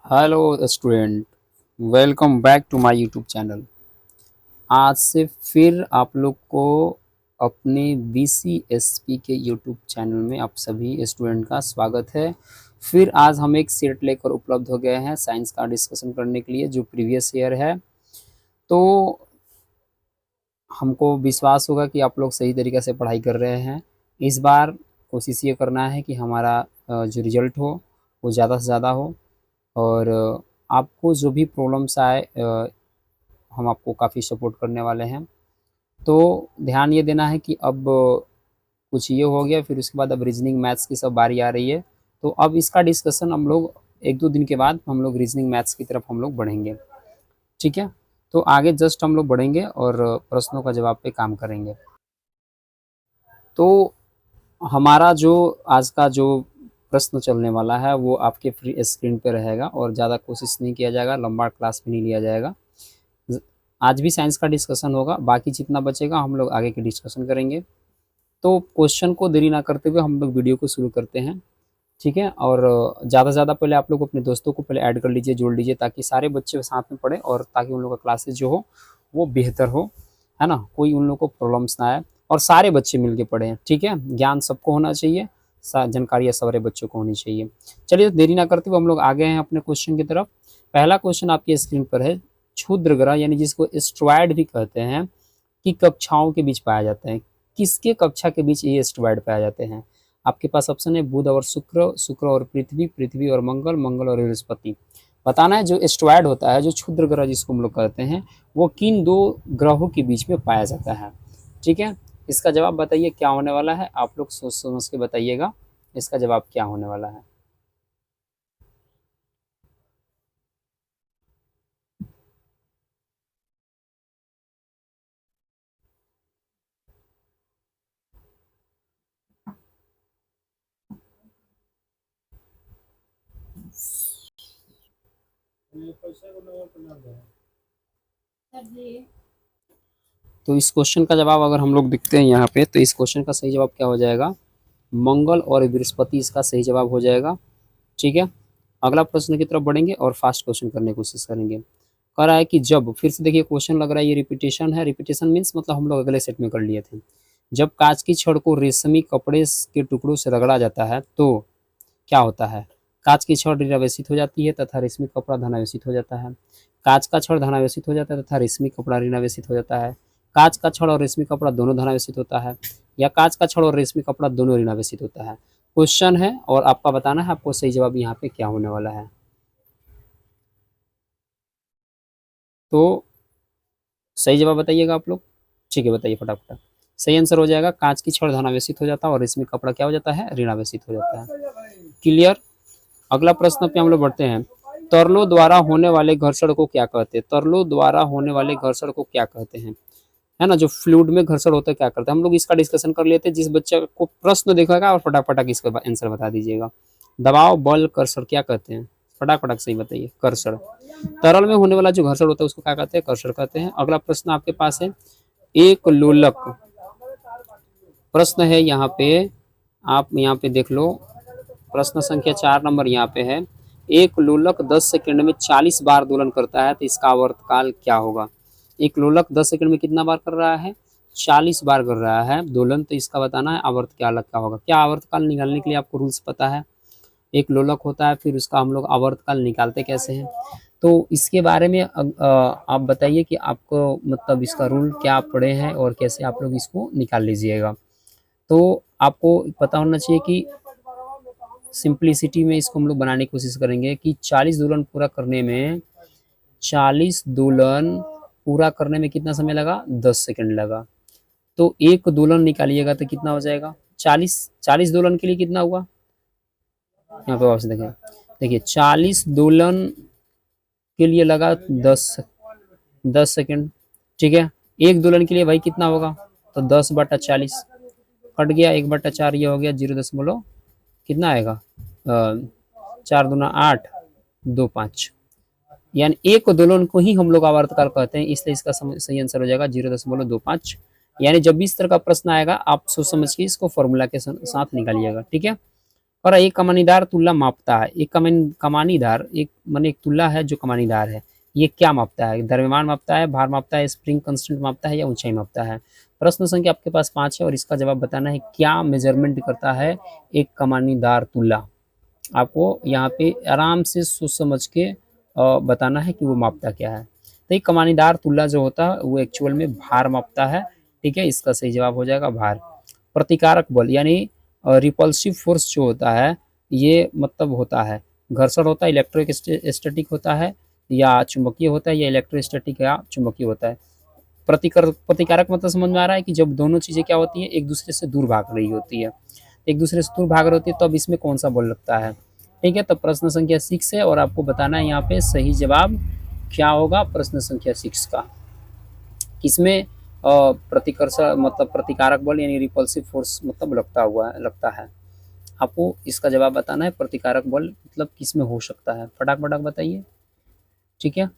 Hello student, welcome back to my YouTube channel. आज से फिर आप लोग को अपने बीसीएसपी के यूट्यूब चैनल में आप सभी स्टूडेंट का स्वागत है। फिर आज हम एक सेट लेकर उपलब्ध हो गए हैं साइंस का डिस्कशन करने के लिए, जो प्रीवियस ईयर है। तो हमको विश्वास होगा कि आप लोग सही तरीके से पढ़ाई कर रहे हैं। इस बार कोशिश ये करना है कि हमारा जो रिजल्ट हो वो ज़्यादा से ज़्यादा हो, और आपको जो भी प्रॉब्लम्स आए हम आपको काफ़ी सपोर्ट करने वाले हैं। तो ध्यान ये देना है कि अब कुछ ये हो गया, फिर उसके बाद अब रीजनिंग मैथ्स की सब बारी आ रही है। तो अब इसका डिस्कशन हम लोग 1-2 दिन के बाद हम लोग रीजनिंग मैथ्स की तरफ हम लोग बढ़ेंगे। ठीक है, तो आगे जस्ट हम लोग बढ़ेंगे और प्रश्नों का जवाब पे काम करेंगे। तो हमारा जो आज का जो प्रश्न चलने वाला है वो आपके फ्री स्क्रीन पे रहेगा, और ज़्यादा कोशिश नहीं किया जाएगा, लंबा क्लास भी नहीं लिया जाएगा। आज भी साइंस का डिस्कशन होगा, बाकी जितना बचेगा हम लोग आगे की डिस्कशन करेंगे। तो क्वेश्चन को देरी ना करते हुए हम लोग वीडियो को शुरू करते हैं। ठीक है, और ज़्यादा से ज़्यादा पहले आप लोग अपने दोस्तों को पहले ऐड कर लीजिए, जोड़ लीजिए, ताकि सारे बच्चे साथ में पढ़ें और ताकि उन लोग का क्लासेस जो हो वो बेहतर हो, है ना, कोई उन लोग को प्रॉब्लम्स ना आए और सारे बच्चे मिल के पढ़ें। ठीक है, ज्ञान सबको होना चाहिए, जानकारी सारे बच्चों को होनी चाहिए। चलिए देरी ना करते हुए हम लोग आगे हैं अपने क्वेश्चन की तरफ। पहला क्वेश्चन आपकी स्क्रीन पर है। क्षुद्र ग्रह यानी जिसको एस्ट्रॉयड भी कहते हैं कि कक्षाओं के बीच पाया जाता है। किसके कक्षा के बीच ये एस्ट्रॉयड पाए जाते हैं? आपके पास ऑप्शन है बुध और शुक्र, शुक्र और पृथ्वी, पृथ्वी और मंगल, मंगल और बृहस्पति। बताना है जो एस्ट्रॉयड होता है, जो क्षुद्र ग्रह जिसको हम लोग कहते हैं, वो किन दो ग्रहों के बीच में पाया जाता है। ठीक है, इसका जवाब बताइए क्या होने वाला है। आप लोग सोच समझ के बताइएगा इसका जवाब क्या होने वाला है। तो इस क्वेश्चन का जवाब अगर हम लोग देखते हैं यहाँ पे, तो इस क्वेश्चन का सही जवाब क्या हो जाएगा? मंगल और बृहस्पति इसका सही जवाब हो जाएगा। ठीक है, अगला प्रश्न की तरफ बढ़ेंगे और फास्ट क्वेश्चन करने की कोशिश करेंगे। कह रहा है कि जब, फिर से देखिए क्वेश्चन लग रहा है ये रिपीटेशन है। रिपीटेशन मीन्स मतलब हम लोग अगले सेट में कर लिए थे। जब कांच की छड़ को रेशमी कपड़े के टुकड़ों से रगड़ा जाता है तो क्या होता है? कांच की छड़ ऋणावेशित हो जाती है तथा रेशमी कपड़ा धनावेशित हो जाता है। कांच का छड़ धनावेशित हो जाता है तथा रेशमी कपड़ा ऋणावेशित हो जाता है। कांच का छड़ और रेशमी कपड़ा दोनों धनावेशित होता है, या कांच का छड़ और रेशमी कपड़ा दोनों ऋणावेशित होता है। क्वेश्चन है और आपका बताना है आपको सही जवाब यहाँ पे क्या होने वाला है। तो सही जवाब बताइएगा आप लोग। ठीक है, बताइए फटाफट। सही आंसर हो जाएगा कांच की छड़ धनावेशित हो जाता है और रेशमी कपड़ा क्या हो जाता है? ऋणावेशित हो जाता है। क्लियर। अगला प्रश्न पे हम लोग बढ़ते हैं। तरलों द्वारा होने वाले घर्षण को क्या कहते हैं? तरलों द्वारा होने वाले घर्षण को क्या कहते हैं? है ना, जो फ्लूइड में घर्षण होता है क्या करते हैं? हम लोग इसका डिस्कशन कर लेते हैं। जिस बच्चे को प्रश्न देखेगा और फटाफट इसका आंसर बता दीजिएगा। दबाव, बल, कर्षण क्या कहते हैं? फटाफट सही बताइए। कर्षण। तरल में होने वाला जो घर्षण होता है उसको क्या कहते हैं? कर्षण कहते हैं। अगला प्रश्न आपके पास है। एक लोलक, प्रश्न है यहाँ पे, आप यहाँ पे देख लो। प्रश्न संख्या 4 नंबर यहाँ पे है। एक लोलक 10 सेकंड में 40 बार दोलन करता है तो इसका आवर्तकाल क्या होगा? एक लोलक 10 सेकंड में कितना बार कर रहा है? 40 बार कर रहा है दोलन, तो इसका बताना है आवर्तकाल क्या होगा। क्या आवर्तकाल निकालने के लिए आपको रूल्स पता है? एक लोलक होता है, फिर उसका हम लोग आवर्तकाल निकालते कैसे हैं, तो इसके बारे में आप बताइए कि आपको मतलब इसका रूल क्या पढ़े हैं और कैसे आप लोग इसको निकाल लीजिएगा। तो आपको पता होना चाहिए कि सिंप्लिसिटी में इसको हम लोग बनाने की कोशिश करेंगे कि 40 दोलन पूरा करने में, 40 दोलन पूरा करने में कितना समय लगा? 10 सेकंड लगा। तो एक दोलन निकालिएगा तो कितना हो जाएगा? 40 दोलन के लिए कितना हुआ? यहाँ पे वापस देखें, देखिए 40 दोलन के लिए लगा 10 सेकंड। ठीक है, एक दोलन के लिए भाई कितना होगा? तो 10/40 कट गया, 1/4 ये हो गया 0 कितना आएगा? 4×2 = 8, 2×5, यानी एक दोलन को ही हम लोग आवर्तकाल कहते हैं, इसलिए इसका सही आंसर हो जाएगा 0.25। यानी जब भी इस तरह का प्रश्न आएगा आप सोच समझ के इसको फॉर्मूला के साथ निकालिएगा। ठीक है, और एक कमानीदार तुल्ला मापता है। एक कमानीदार एक माने एक तुल्ला है जो कमानीदार है, ये क्या मापता है? द्रव्यमान मापता है, भार मापता है, स्प्रिंग कांस्टेंट मापता है या ऊंचाई मापता है? प्रश्न संख्या आपके पास 5 है और इसका जवाब बताना है क्या मेजरमेंट करता है एक कमानीदार तुल्ला। आपको यहाँ पे आराम से सोच समझ के बताना है कि वो मापता क्या है। तो एक कमानीदार तुल्ला जो होता है वो एक्चुअल में भार मापता है। ठीक है, इसका सही जवाब हो जाएगा भार। प्रतिकारक बल यानी रिपल्सिव फोर्स जो होता है ये मतलब होता है घर्षण होता है, इलेक्ट्रोस्टैटिक होता है या चुंबकीय होता है, या इलेक्ट्रोस्टैटिक या चुंबकीय होता है। प्रतिकारक मतलब समझ में आ रहा है कि जब दोनों चीजें क्या होती है, एक दूसरे से दूर भाग रही होती है, एक दूसरे से दूर भाग रही होती है, तब इसमें कौन सा बल लगता है। ठीक है, तो प्रश्न संख्या 6 है और आपको बताना है यहाँ पे सही जवाब क्या होगा प्रश्न संख्या 6 का। किसमें प्रतिकर्ष मतलब प्रतिकारक बल यानी रिपल्सिव फोर्स मतलब लगता है। आपको इसका जवाब बताना है प्रतिकारक बल मतलब किसमें हो सकता है, फटाक फटाक बताइए। ठीक है,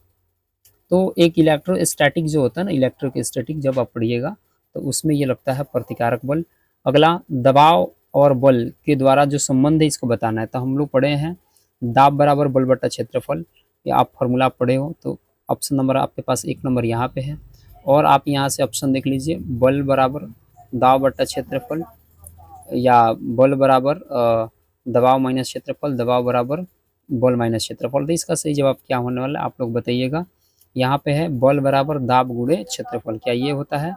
तो एक इलेक्ट्रोस्टैटिक जो होता है ना, इलेक्ट्रोस्टैटिक जब आप पढ़िएगा तो उसमें ये लगता है प्रतिकारक बल। अगला दबाव और बल के द्वारा जो संबंध है इसको बताना है। तो हम लोग पढ़े हैं दाब बराबर बल बटा क्षेत्रफल, या आप फॉर्मूला पढ़े हो तो ऑप्शन नंबर आपके पास 1 नंबर यहाँ पे है। और आप यहाँ से ऑप्शन देख लीजिए, बल बराबर दाब बटा क्षेत्रफल या बल बराबर दबाव माइनस क्षेत्रफल, दबाव बराबर बल माइनस क्षेत्रफल। तो इसका सही जवाब क्या होने वाला है आप लोग बताइएगा। यहाँ पे है बल बराबर दाब गुणे क्षेत्रफल, क्या ये होता है?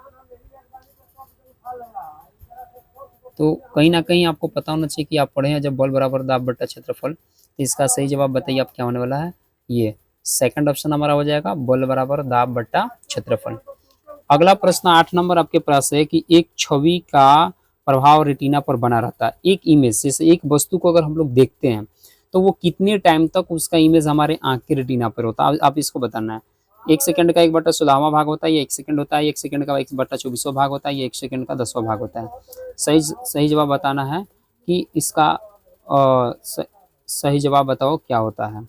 तो कहीं ना कहीं आपको पता होना चाहिए कि आप पढ़े हैं जब बल बराबर दाब बटा क्षेत्रफल। तो इसका सही जवाब बताइए आप क्या होने वाला है, ये सेकंड ऑप्शन हमारा हो जाएगा बल बराबर दाब बटा क्षेत्रफल। अगला प्रश्न 8 नंबर आपके पास है कि एक छवि का प्रभाव रेटिना पर बना रहता है। एक इमेज जैसे एक वस्तु को अगर हम लोग देखते हैं तो वो कितने टाइम तक उसका इमेज हमारे आंख के रेटिना पर होता है, आप इसको बताना है। 1 सेकंड का 1/16वां भाग होता है, या 1 सेकंड होता है, 1 सेकंड का 1/24वां भाग होता है, या 1 सेकंड का 10वां भाग होता है। सही जवाब बताना है कि इसका सही जवाब बताओ क्या होता है।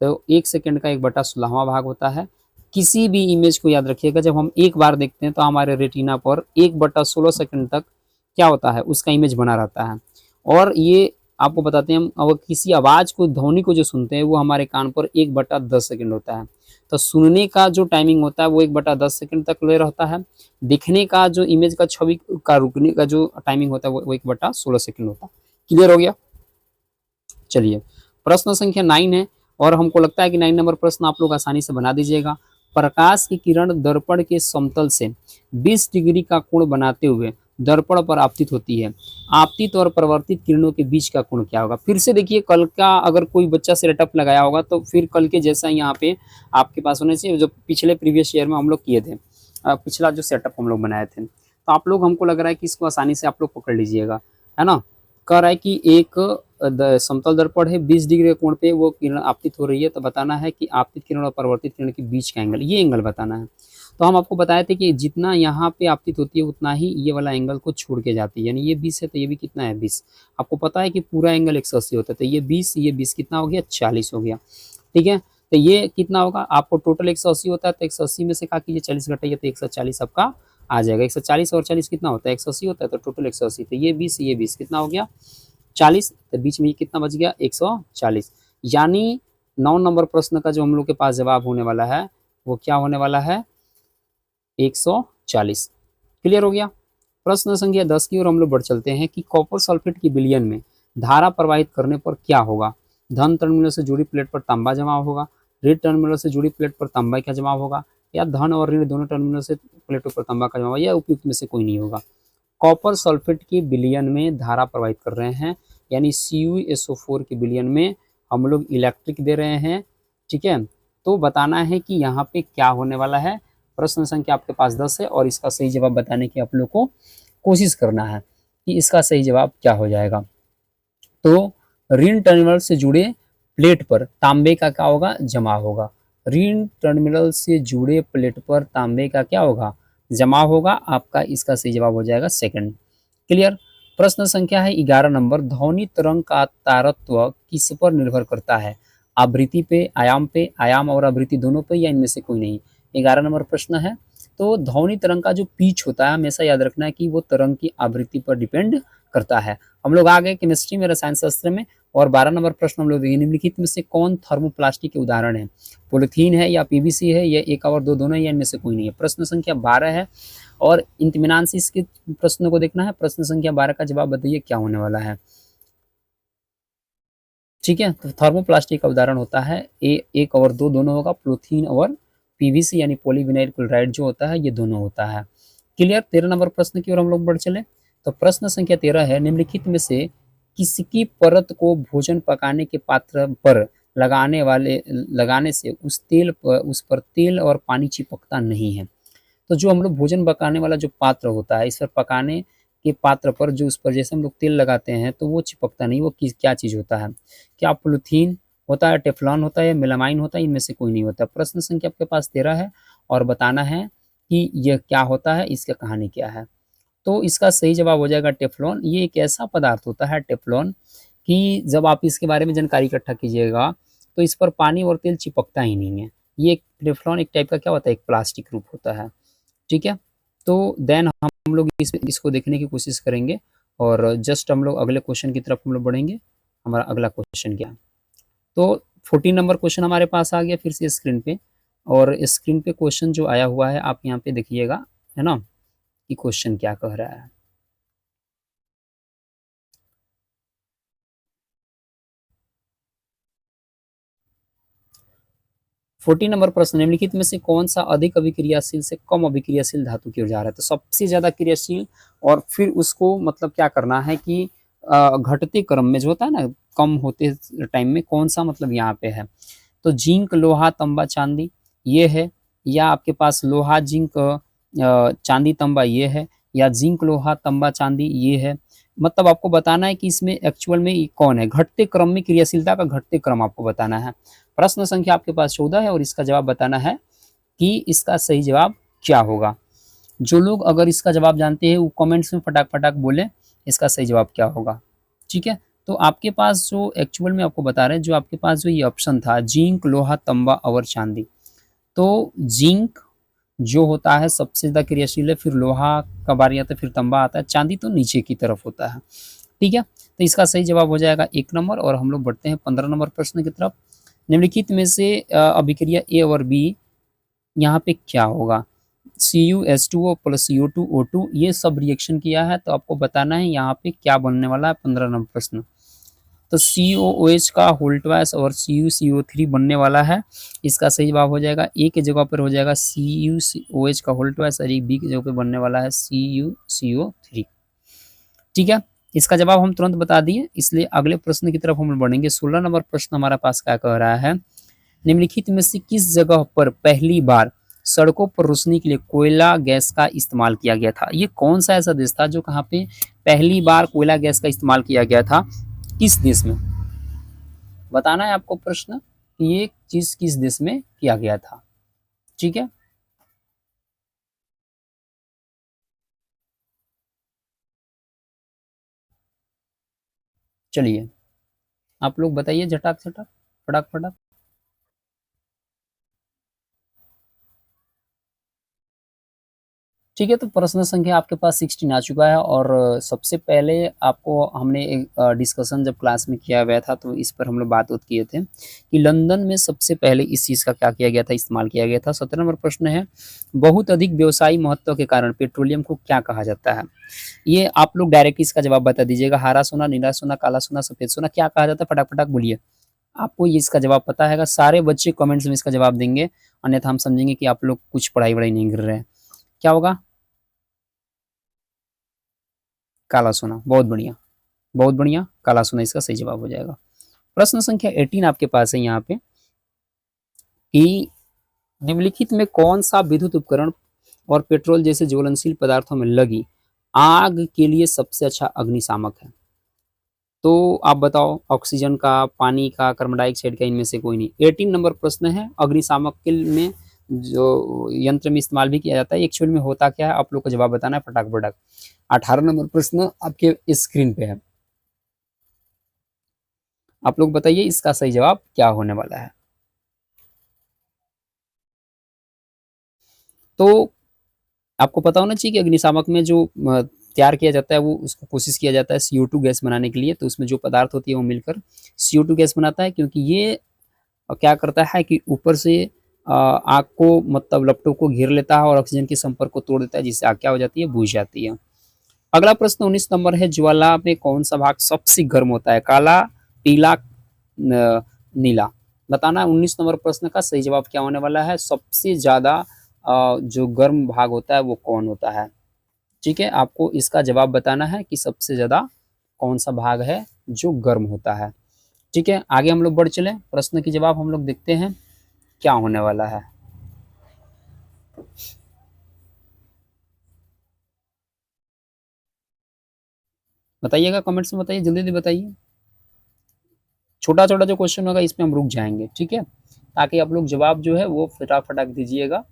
तो 1 सेकंड का 1/16वां भाग होता है। किसी भी इमेज को याद रखिएगा, जब हम एक बार देखते हैं तो हमारे रेटिना पर 1/16 सेकंड तक क्या होता है, उसका इमेज बना रहता है। और ये आपको बताते हैं, हम अगर किसी आवाज़ को ध्वनि को जो सुनते हैं वो हमारे कान पर 1/10 सेकंड होता है। तो सुनने का जो टाइमिंग होता है वो 1/10 सेकंड तक ले रहता है। दिखने का जो इमेज का छवि का रुकने का जो टाइमिंग होता है वो 1/16 सेकंड होता है। क्लियर हो गया? चलिए, प्रश्न संख्या 9 है और हमको लगता है कि 9 नंबर प्रश्न आप लोग आसानी से बना दीजिएगा। प्रकाश की किरण दर्पण के समतल से 20 डिग्री का कोण बनाते हुए दर्पण पर आपतित होती है। आपतित और परिवर्तित किरणों के बीच का कोण क्या होगा? फिर से देखिए, कल का अगर कोई बच्चा सेटअप लगाया होगा तो फिर कल के जैसा यहाँ पे आपके पास होने चाहिए, जो पिछले प्रीवियस ईयर में हम लोग किए थे। पिछला जो सेटअप हम लोग बनाए थे, तो आप लोग, हमको लग रहा है कि इसको आसानी से आप लोग पकड़ लीजिएगा, है ना। कह रहा है कि एक समतल दर्पण है, 20 डिग्री के कोण पे वो किरण आपतित हो रही है, तो बताना है कि आपतित किरण और परिवर्तित किरण के बीच का एंगल, ये एंगल बताना है। तो हम आपको बताए थे कि जितना यहाँ पे आपतित होती है उतना ही ये वाला एंगल को छोड़ के जाती है, यानी ये 20 है तो ये भी कितना है 20। आपको पता है कि पूरा एंगल 180 होता है, तो ये 20 कितना हो गया 40 हो गया। ठीक है, तो ये कितना होगा, आपको टोटल 180 होता है तो 180 में से क्या कीजिए 40 घटाइए तो 140 आपका आ जाएगा। 140 और 40 कितना होता है 180 होता है, तो टोटल 180। तो ये 20 कितना हो गया 40, तो बीच में ये कितना बच गया 140। यानी 9 नंबर प्रश्न का जो हम लोग के पास जवाब होने वाला है वो क्या होने वाला है 140। क्लियर हो गया। प्रश्न संख्या 10 की ओर हम लोग बढ़ चलते हैं कि कॉपर सल्फेट की विलयन में धारा प्रवाहित करने पर क्या होगा। धन टर्मिनल से जुड़ी प्लेट पर तांबा जमा होगा, ऋण टर्मिनल से जुड़ी प्लेट पर तांबा का जमा होगा, या धन और ऋण दोनों टर्मिनल से प्लेटों पर तांबा का जमा होगा, या उपयुक्त में से कोई नहीं होगा। कॉपर सल्फेट के विलयन में धारा प्रवाहित कर रहे हैं, यानी CuSO4 के विलयन में हम लोग इलेक्ट्रिक दे रहे हैं। ठीक है, तो बताना है कि यहाँ पे क्या होने वाला है। प्रश्न संख्या आपके पास 10 है और इसका सही जवाब बताने की आप लोग को कोशिश करना है कि इसका सही जवाब क्या हो जाएगा। तो ऋण टर्मिनल से जुड़े प्लेट पर तांबे का क्या होगा जमा होगा। ऋण टर्मिनल से जुड़े प्लेट पर तांबे का क्या होगा जमा होगा। आपका इसका सही जवाब हो जाएगा सेकंड। क्लियर। प्रश्न संख्या है 11 नंबर, ध्वनि तरंग का तारत्व किस पर निर्भर करता है। आवृत्ति पे, आयाम और आवृत्ति दोनों पे, या इनमें से कोई नहीं। 11 नंबर प्रश्न है। तो ध्वनि तरंग का जो पिच होता है हमेशा याद रखना है कि वो तरंग की आवृत्ति पर डिपेंड करता है। हम लोग आ गए केमिस्ट्री में, रसायन शास्त्र में, और 12 नंबर प्रश्न हम लोग देखेंगे, निम्नलिखित में से कौन थर्मोप्लास्टिक के उदाहरण है? पॉलीथीन है या पीवीसी है या एक और दो दोनों है या इनमें से कोई नहीं है? प्रश्न संख्या 12 है और इत्मीनान से इसके प्रश्नों को देखना है। प्रश्न संख्या 12 का जवाब बताइए क्या होने वाला है। ठीक है, तो थर्मोप्लास्टिक का उदाहरण होता है एक और दो दोनों होगा, पॉलीथीन और पीवीसी यानी पॉलीविनाइल क्लोराइड जो होता है ये दोनों होता है। क्लियर। 13 नंबर प्रश्न की ओर हम लोग बढ़ चले। तो प्रश्न संख्या 13 है, निम्नलिखित में से किसकी परत को भोजन पकाने के पात्र पर लगाने से उस पर तेल और पानी चिपकता नहीं है? तो जो हम लोग भोजन पकाने वाला जो पात्र होता है, इस पर पकाने के पात्र पर जो उस पर जैसे हम लोग तेल लगाते हैं तो वो चिपकता नहीं, वो क्या चीज़ होता है? क्या पॉलीथीन होता है, टेफ्लॉन होता है, मेलामाइन होता है, इनमें से कोई नहीं होता? प्रश्न संख्या आपके पास 13 है और बताना है कि यह क्या होता है, इसकी कहानी क्या है। तो इसका सही जवाब हो जाएगा टेफ्लॉन। ये एक ऐसा पदार्थ होता है टेफ्लॉन कि जब आप इसके बारे में जानकारी इकट्ठा कीजिएगा तो इस पर पानी और तेल चिपकता ही नहीं है। ये टेफ्लॉन एक टाइप का क्या होता है, एक प्लास्टिक रूप होता है। ठीक है, तो देन हम लोग इसको देखने की कोशिश करेंगे और जस्ट हम लोग अगले क्वेश्चन की तरफ हम लोग बढ़ेंगे। हमारा अगला क्वेश्चन क्या है? तो 14 नंबर क्वेश्चन हमारे पास आ गया फिर से स्क्रीन पे, और स्क्रीन पे क्वेश्चन जो आया हुआ है आप यहाँ पे देखिएगा, है ना, कि क्वेश्चन क्या कह रहा है। 14 नंबर प्रश्न, निम्नलिखित में से कौन सा अधिक अभिक्रियाशील से कम अभिक्रियाशील धातु की ओर जा रहा है? तो सबसे ज्यादा क्रियाशील और फिर उसको मतलब क्या करना है कि घटते क्रम में जो होता है ना, कम होते टाइम में कौन सा मतलब यहाँ पे है। तो जिंक, लोहा, तांबा, चांदी ये है, या आपके पास लोहा, जिंक, चांदी, तांबा ये है, या जिंक, लोहा, तांबा, चांदी ये है। मतलब आपको बताना है कि इसमें एक्चुअल में कौन है, घटते क्रम में, क्रियाशीलता का घटते क्रम आपको बताना है। प्रश्न संख्या आपके पास 14 है और इसका जवाब बताना है कि इसका सही जवाब क्या होगा। जो लोग अगर इसका जवाब जानते हैं वो कमेंट्स में फटाक फटाक बोले इसका सही जवाब क्या होगा। ठीक है, तो आपके पास जो एक्चुअल में आपको बता रहे हैं, जो आपके पास जो ये ऑप्शन था जिंक, लोहा, तांबा और चांदी, तो जिंक जो होता है सबसे ज्यादा क्रियाशील है, फिर लोहा का बारी आता है, फिर तांबा आता है, चांदी तो नीचे की तरफ होता है। ठीक है, तो इसका सही जवाब हो जाएगा 1 नंबर। और हम लोग बढ़ते हैं 15 नंबर प्रश्न की तरफ। निम्नलिखित में से अभिक्रिया ए और बी यहाँ पे क्या होगा? CuH2O प्लस CO2O2 ये सब रिएक्शन किया है, तो आपको बताना है यहाँ पे क्या बनने वाला है। 15 नंबर प्रश्न, तो COOH का होल ट्वाइस और CuCO3 बनने वाला है। इसका सही जवाब हो जाएगा ए के जगह पर हो जाएगा CuOH का होल ट्वाइस और बी के जगह पर बनने वाला है CuCO3। ठीक है, इसका जवाब हम तुरंत बता दिए, इसलिए अगले प्रश्न की तरफ हम बढ़ेंगे। 16 नंबर प्रश्न हमारा पास क्या कह रहा है, निम्नलिखित में से किस जगह पर पहली बार सड़कों पर रोशनी के लिए कोयला गैस का इस्तेमाल किया गया था? ये कौन सा ऐसा देश था जो कहाँ पे पहली बार कोयला गैस का इस्तेमाल किया गया था, किस देश में? बताना है आपको प्रश्न कि ये चीज किस देश में किया गया था। ठीक है, चलिए आप लोग बताइए झटाक झटाक, फटाक फटाक। ठीक है, तो प्रश्न संख्या आपके पास 16 आ चुका है और सबसे पहले आपको हमने एक डिस्कशन जब क्लास में किया गया था तो इस पर हम लोग बात किए थे कि लंदन में सबसे पहले इस चीज़ का क्या किया गया था, इस्तेमाल किया गया था। 17 नंबर प्रश्न है, बहुत अधिक व्यवसायी महत्व के कारण पेट्रोलियम को क्या कहा जाता है? ये आप लोग डायरेक्ट इसका जवाब बता दीजिएगा। हरा सोना, नीला सोना, काला सोना, सफेद सोना, क्या कहा जाता है? फटाक फटाक बोलिए। आपको ये इसका जवाब पता है? सारे बच्चे कमेंट्स में इसका जवाब देंगे, अन्यथा हम समझेंगे कि आप लोग कुछ पढ़ाई वढ़ाई नहीं कर रहे हैं। क्या होगा? काला सोना। बहुत बढ़िया, बहुत बढ़िया, काला सोना इसका सही जवाब हो जाएगा। प्रश्न संख्या 18 आपके पास है यहाँ पे कि निम्नलिखित में कौन सा विद्युत उपकरण और पेट्रोल जैसे ज्वलनशील पदार्थों में लगी आग के लिए सबसे अच्छा अग्निशामक है? तो आप बताओ, ऑक्सीजन का, पानी का, कार्बन डाइऑक्साइड का, इनमें से कोई नहीं। 18 नंबर प्रश्न है, अग्निशामक के में जो यंत्र में इस्तेमाल भी किया जाता है एक्चुअल में होता क्या है, आप लोग को जवाब बताना है फटाक फटाक। 18 नंबर प्रश्न आपके स्क्रीन पे है, आप लोग बताइए इसका सही जवाब क्या होने वाला है। तो आपको पता होना चाहिए कि अग्निशामक में जो तैयार किया जाता है, वो उसको कोशिश किया जाता है CO2 गैस बनाने के लिए। तो उसमें जो पदार्थ होती है वो मिलकर CO2 गैस बनाता है, क्योंकि ये क्या करता है कि ऊपर से आग को मतलब लपटों को घेर लेता है और ऑक्सीजन के संपर्क को तोड़ देता है, जिससे आग क्या हो जाती है, बुझ जाती है। अगला प्रश्न 19 नंबर है, ज्वाला में कौन सा भाग सबसे गर्म होता है? काला, पीला, नीला। बताना 19 नंबर प्रश्न का सही जवाब क्या होने वाला है। सबसे ज्यादा जो गर्म भाग होता है वो कौन होता है? ठीक है, आपको इसका जवाब बताना है कि सबसे ज्यादा कौन सा भाग है जो गर्म होता है। ठीक है, आगे हम लोग बढ़ चले, प्रश्न की जवाब हम लोग देखते हैं क्या होने वाला है। बताइएगा, कमेंट्स में बताइए, जल्दी जल्दी बताइए। छोटा छोटा जो क्वेश्चन होगा इसमें हम रुक जाएंगे, ठीक है, ताकि आप लोग जवाब जो है वो फटाफट दीजिएगा।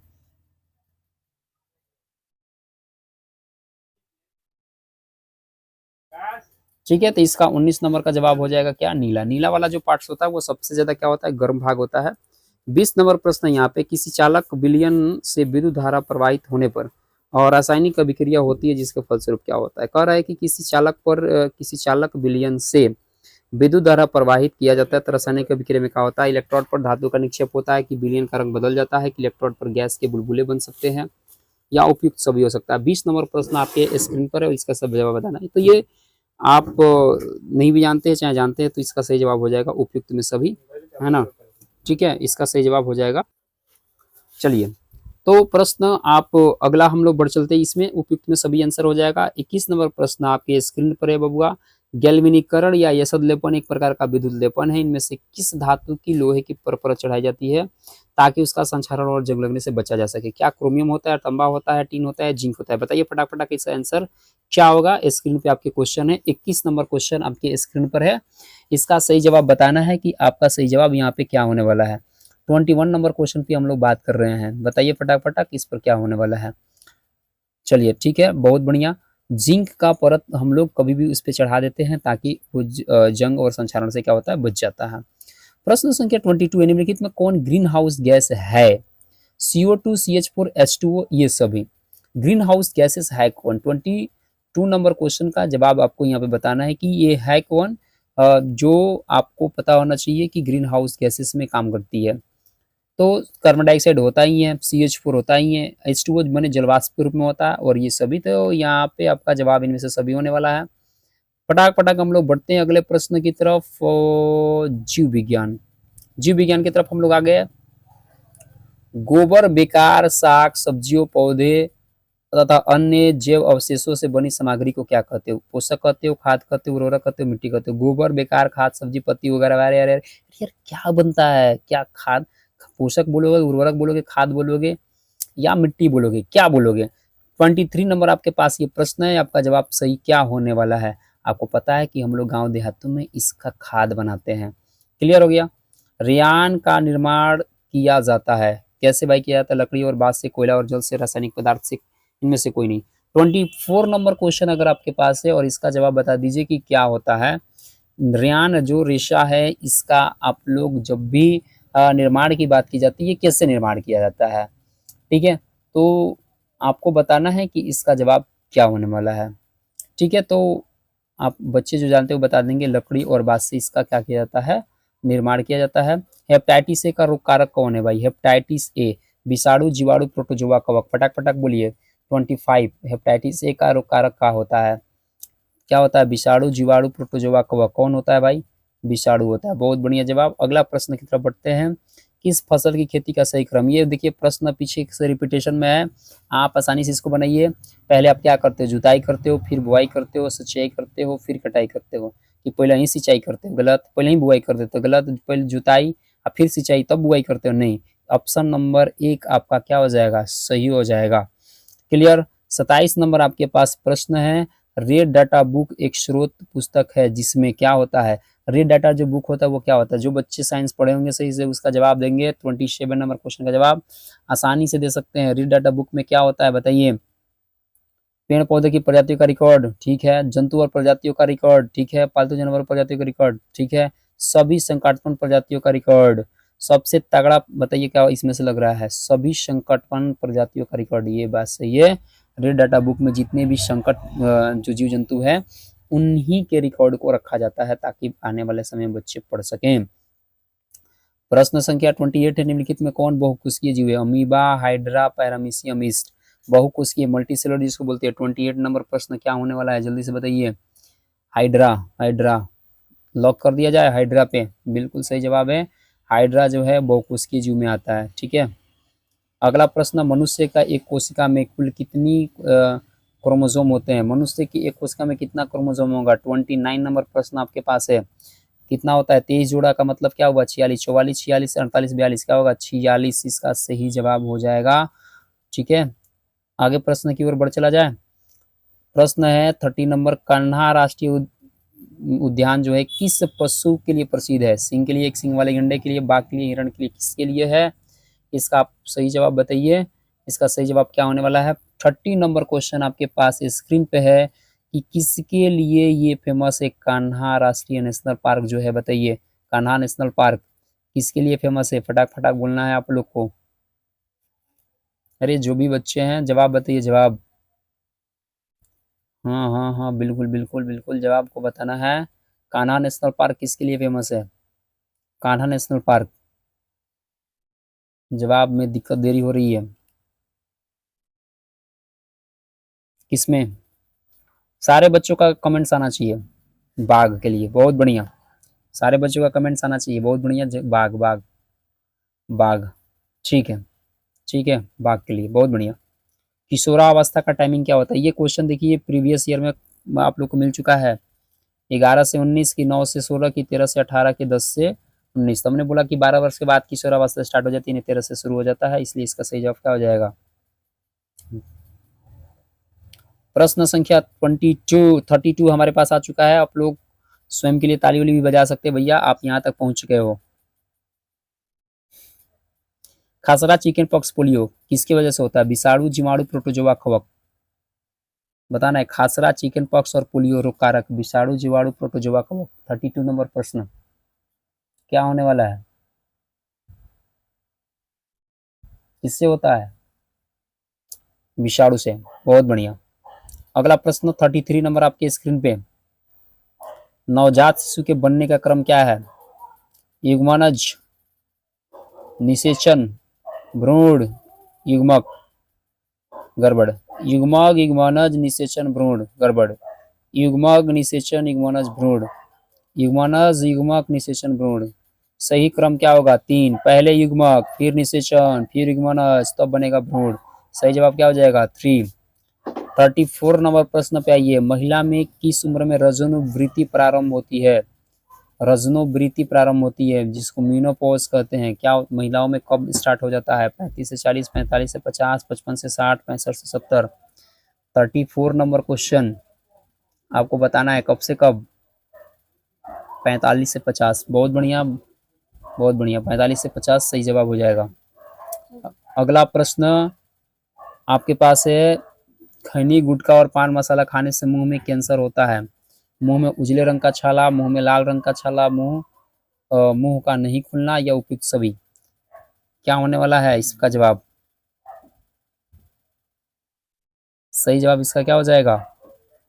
ठीक है, तो इसका 19 नंबर का जवाब हो जाएगा क्या? नीला। नीला वाला जो पार्ट्स होता है वो सबसे ज्यादा क्या होता है? गर्म भाग होता है। 20 नंबर प्रश्न यहाँ पे, किसी चालक विलयन से विद्युत धारा प्रवाहित होने पर और रासायनिक अभिक्रिया होती है, जिसके फलस्वरूप क्या होता है? कह रहा है कि किसी चालक विलयन से विद्युत धारा प्रवाहित किया जाता है तो रासायनिक अभिक्रिया में क्या होता है? इलेक्ट्रोड पर धातु का निक्षेप होता है, कि विलयन का रंग बदल जाता है, कि इलेक्ट्रोड पर गैस के बुलबुले बन सकते हैं, या उपयुक्त सभी हो सकता है। 20 नंबर प्रश्न आपके स्क्रीन पर है, इसका सब जवाब बताना है। तो ये आप नहीं भी जानते हैं चाहे जानते हैं तो इसका सही जवाब हो जाएगा उपयुक्त में सभी, है ना। ठीक है, इसका सही जवाब हो जाएगा। चलिए, तो प्रश्न आप अगला हम लोग बढ़ चलते हैं, इसमें उपयुक्त में सभी आंसर हो जाएगा। 21 नंबर प्रश्न आपके स्क्रीन पर है बबुआ। गैल्वेनीकरण या यसद लेपन एक प्रकार का विद्युत लेपन है, इनमें से किस धातु की लोहे की परत चढ़ाई जाती है ताकि उसका संक्षारण और जंग लगने से बचा जा सके? क्या क्रोमियम होता है, तांबा होता है, टीन होता है, जिंक होता है? बताइए फटाफट इसका आंसर क्या होगा। स्क्रीन पे आपके क्वेश्चन है, 21 नंबर क्वेश्चन आपके स्क्रीन पर है। इसका सही जवाब बताना है कि आपका सही जवाब यहाँ पे क्या होने वाला है। 21 नंबर क्वेश्चन पे हम लोग बात कर रहे हैं, बताइए फटाफट इस पर क्या होने वाला है। चलिए ठीक है, बहुत बढ़िया। जिंक का परत हम लोग कभी भी उस पर चढ़ा देते हैं ताकि वो जंग और संक्षारण से क्या होता है, बच जाता है। प्रश्न संख्या 22, निम्नलिखित में कौन ग्रीन हाउस गैस है? CO2, CH4, H2O, ये सभी ग्रीन हाउस गैसेस है कौन? 22 नंबर क्वेश्चन का जवाब आपको यहाँ पे बताना है कि ये है कौन। जो आपको पता होना चाहिए कि ग्रीन हाउस गैसेस में काम करती है। तो कार्बन डाइऑक्साइड होता ही है, CH4 होता ही है, H2O माने जलवाष्प के रूप में होता है, और ये सभी, तो यहाँ पे आपका जवाब इनमें से सभी होने वाला है। पटाक पटाक हम लोग बढ़ते हैं अगले प्रश्न की तरफ। जीव विज्ञान, जीव विज्ञान की तरफ हम लोग आ गए। गोबर, बेकार, साग सब्जियों, पौधे तथा अन्य जैव अवशेषों से बनी सामग्री को क्या कहते हो? पोषक कहते हो, खाद कहते हो, उर्वरक कहते हो, मिट्टी कहते हो? गोबर, बेकार, खाद, सब्जी, पत्ती वगैरह। अरे अरे यार, क्या बनता है? क्या खाद, पोषक बोलोगे, उर्वरक बोलोगे, खाद बोलोगे, या मिट्टी बोलोगे, क्या बोलोगे? 23 नंबर आपके पास ये प्रश्न है, आपका जवाब सही क्या होने वाला है? आपको पता है कि हम लोग गांव देहातों में इसका खाद बनाते हैं। क्लियर हो गया। रेयान का निर्माण किया जाता है, कैसे भाई किया जाता है? लकड़ी और बांस से, कोयला और जल से, रासायनिक पदार्थ से, इनमें से कोई नहीं। 24 नंबर क्वेश्चन अगर आपके पास है और इसका जवाब बता दीजिए कि क्या होता है। रेयान जो रेशा है इसका आप लोग जब भी निर्माण की बात की जाती है, कैसे निर्माण किया जाता है? ठीक है, तो आपको बताना है कि इसका जवाब क्या होने वाला है। ठीक है, तो आप बच्चे जो जानते हो बता देंगे। लकड़ी और बांस से इसका क्या किया जाता है, निर्माण किया जाता है। हेपेटाइटिस ए का रोग कारक कौन है भाई? हेपेटाइटिस ए, विषाणु, जीवाणु, प्रोटोजोआ, कवक। फटाक फटाक बोलिए। 25, हेपेटाइटिस ए का रोग कारक क्या होता है? क्या होता है? विषाणु, जीवाणु, प्रोटोजोआ, कवक। कौन होता है भाई? विषाणु होता है। बहुत बढ़िया जवाब। अगला प्रश्न की तरफ बढ़ते हैं। किस फसल की खेती का सही क्रम? ये देखिए प्रश्न पीछे से रिपीटेशन में है, आप आसानी से इसको बनाइए। पहले आप क्या करते हो? जुताई करते हो, फिर बुआई करते हो, सिंचाई करते हो, फिर कटाई करते हो, कि पहले ही सिंचाई करते हो? गलत। पहले ही बुआई कर देते हो? गलत। पहले जुताई और फिर सिंचाई तब बुआई करते हो? नहीं। ऑप्शन नंबर 1 आपका क्या हो जाएगा? सही हो जाएगा। क्लियर। 27 नंबर आपके पास प्रश्न है। रेड डाटा बुक एक स्रोत पुस्तक है जिसमें क्या होता है? रेड डाटा जो बुक होता है वो क्या होता है? जो बच्चे साइंस पढ़े होंगे सही से उसका जवाब देंगे। 27 नंबर क्वेश्चन का जवाब आसानी से दे सकते हैं। रेड डाटा बुक में क्या होता है बताइए? पेड़ पौधे की प्रजातियों का रिकॉर्ड, ठीक है। जंतु और प्रजातियों का रिकॉर्ड, ठीक है। पालतू जानवर प्रजातियों का रिकॉर्ड, ठीक है। सभी संकटपन प्रजातियों का रिकॉर्ड। सबसे तगड़ा बताइए क्या इसमें से लग रहा है? सभी संकटपन प्रजातियों का रिकॉर्ड, ये बात सही है। रेड डाटा बुक में जितने भी संकट जो जीव जंतु है उन्हीं के रिकॉर्ड को रखा जाता है ताकि आने वाले समय में बच्चे पढ़ सकें। प्रश्न संख्या 28 है, निम्नलिखित में कौन बहुकोषीय जीव है? Amoeba, hydra, paramecium, yeast. बहुकोषीय मल्टीसेलुलर जिसको बोलते हैं। 28 नंबर प्रश्न क्या होने वाला है, जल्दी से बताइए। हाइड्रा, हाइड्रा लॉक कर दिया जाए। हाइड्रा पे बिल्कुल सही जवाब है। हाइड्रा जो है बहुकोषीय जीव में आता है। ठीक है, अगला प्रश्न, मनुष्य का एक कोशिका में कुल कितनी क्रोमोसोम होते हैं? मनुष्य की एक कोशिका में कितना क्रोमोसोम होगा? 29 नंबर प्रश्न आपके पास है। कितना होता है? 23 जोड़ा का मतलब क्या हुआ? 46, 44, 46, 48, 42 क्या होगा? 46 इसका सही जवाब हो जाएगा। ठीक है, आगे प्रश्न की ओर बढ़ चला जाए। प्रश्न है 30 नंबर, कान्हा राष्ट्रीय उद्यान जो है किस पशु के लिए प्रसिद्ध है? सिंह के लिए, एक सिंह वाले गंडे के लिए, बाघ के लिए, हिरण के लिए, किसके लिए है? इसका आप सही जवाब बताइए। इसका सही जवाब क्या होने वाला है? 30 नंबर क्वेश्चन आपके पास स्क्रीन पे है कि किसके लिए ये फेमस है कान्हा राष्ट्रीय नेशनल पार्क जो है, बताइए। कान्हा नेशनल पार्क किसके लिए फेमस है? फटाक फटाक बोलना है आप लोग को। अरे जो भी बच्चे हैं जवाब बताइए, जवाब। हाँ हाँ हाँ, बिल्कुल बिल्कुल बिल्कुल जवाब को बताना है। कान्हा नेशनल पार्क किसके लिए फेमस है? Kanha national park. जवाब में दिक्कत देरी हो रही है किसमें? सारे बच्चों का कमेंट्स आना चाहिए बाघ के लिए, बहुत बढ़िया। सारे बच्चों का कमेंट्स आना चाहिए, बहुत बढ़िया। बाघ बाघ बाघ, ठीक है ठीक है, बाघ के लिए बहुत बढ़िया। किशोरावस्था का टाइमिंग क्या होता है? ये क्वेश्चन देखिए प्रीवियस ईयर में आप लोग को मिल चुका है। 11 से 19 की, 9 से 16 की, 13 से 18 की, 10 से 19। तो हमने बोला कि 12 वर्ष के बाद किशोरावस्था स्टार्ट हो जाती है, 13 से शुरू हो जाता है, इसलिए इसका सही जवाब क्या हो जाएगा? प्रश्न संख्या 32 हमारे पास आ चुका है। आप लोग स्वयं के लिए ताली वाली भी बजा सकते हैं भैया, आप यहाँ तक पहुंच चुके हो। खसरा, चिकन पॉक्स, पोलियो किसकी वजह से होता है? विषाणु, जीवाणु, प्रोटोजोआ, कवक। बताना है। खसरा, चिकन पॉक्स और पोलियो रोग कारक विषाणु, जीवाणु, प्रोटोजोआ, कवक। 32 नंबर प्रश्न क्या होने वाला है? किससे होता है? विषाणु से, बहुत बढ़िया। अगला प्रश्न 33 नंबर आपके स्क्रीन पे, नवजात शिशु के बनने का क्रम क्या है? युग्मनज, निषेचन, भ्रूण, युग्मक, गड़बड़। युग्मक, युग्मनज, निषेचन, भ्रूण, गड़बड़। युग्मक, निषेचन, युग्मनज, भ्रूण। युग्मनज, युग्मक, निषेचन, भ्रूण। सही क्रम क्या होगा? 3, पहले युग्मक, फिर निषेचन, फिर युग्मनज, तब बनेगा भ्रूण। सही जवाब क्या हो जाएगा? 3। 34 नंबर प्रश्न पे आइए। महिला में किस उम्र में रजोनुवृत्ति प्रारंभ होती है? रजोनुवृत्ति प्रारंभ होती है जिसको मीनोपॉज कहते हैं, क्या महिलाओं में कब स्टार्ट हो जाता है? 35 से 40, 45 से 50, 55 से 60, 65 से 70। 34 नंबर क्वेश्चन आपको बताना है कब से कब? 45 से 50, बहुत बढ़िया बहुत बढ़िया। 45 से 50 सही जवाब हो जाएगा। अगला प्रश्न आपके पास है, खैनी, गुटखा और पान मसाला खाने से मुंह में कैंसर होता है। मुंह में उजले रंग का छाला, मुंह में लाल रंग का छाला, मुंह का नहीं खुलना, या उपयुक्त सभी। क्या होने वाला है इसका जवाब? सही जवाब इसका क्या हो जाएगा?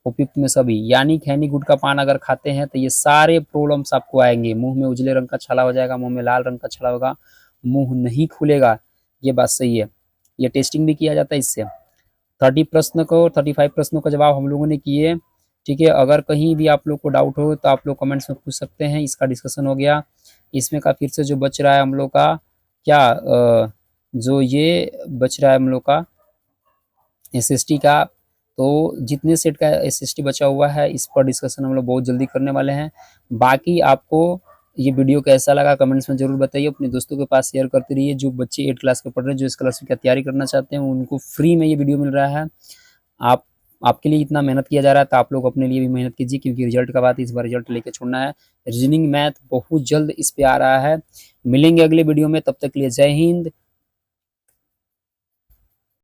उपयुक्त में सभी। यानी खैनी, गुटखा, पान अगर खाते हैं तो ये सारे प्रॉब्लम्स आपको आएंगे। मुंह में उजले रंग का छाला हो जाएगा, मुंह में लाल रंग का छाला होगा, मुंह नहीं खुलेगा। ये बात सही है, ये टेस्टिंग भी किया जाता है इससे। 35 प्रश्नों का जवाब हम लोगों ने किए। ठीक है, अगर कहीं भी आप लोग को डाउट हो तो आप लोग कमेंट्स में पूछ सकते हैं। इसका डिस्कशन हो गया। इसमें का फिर से जो बच रहा है हम लोग का क्या, जो ये बच रहा है हम लोग का एसएसटी का, तो जितने सेट का एसएसटी बचा हुआ है इस पर डिस्कशन हम लोग बहुत जल्दी करने वाले हैं। बाकी आपको ये वीडियो कैसा लगा कमेंट्स में जरूर बताइए। अपने दोस्तों के पास शेयर करते रहिए। जो बच्चे 8 क्लास के पढ़ रहे हैं, जो इस क्लास की तैयारी करना चाहते हैं, उनको फ्री में ये वीडियो मिल रहा है। आपके लिए इतना मेहनत किया जा रहा है तो आप लोग अपने लिए भी मेहनत कीजिए, क्योंकि रिजल्ट का बात है, इस बार रिजल्ट लेके छोड़ना है। रीजनिंग मैथ बहुत जल्द इस पे आ रहा है। मिलेंगे अगले वीडियो में, तब तक के लिए जय हिंद,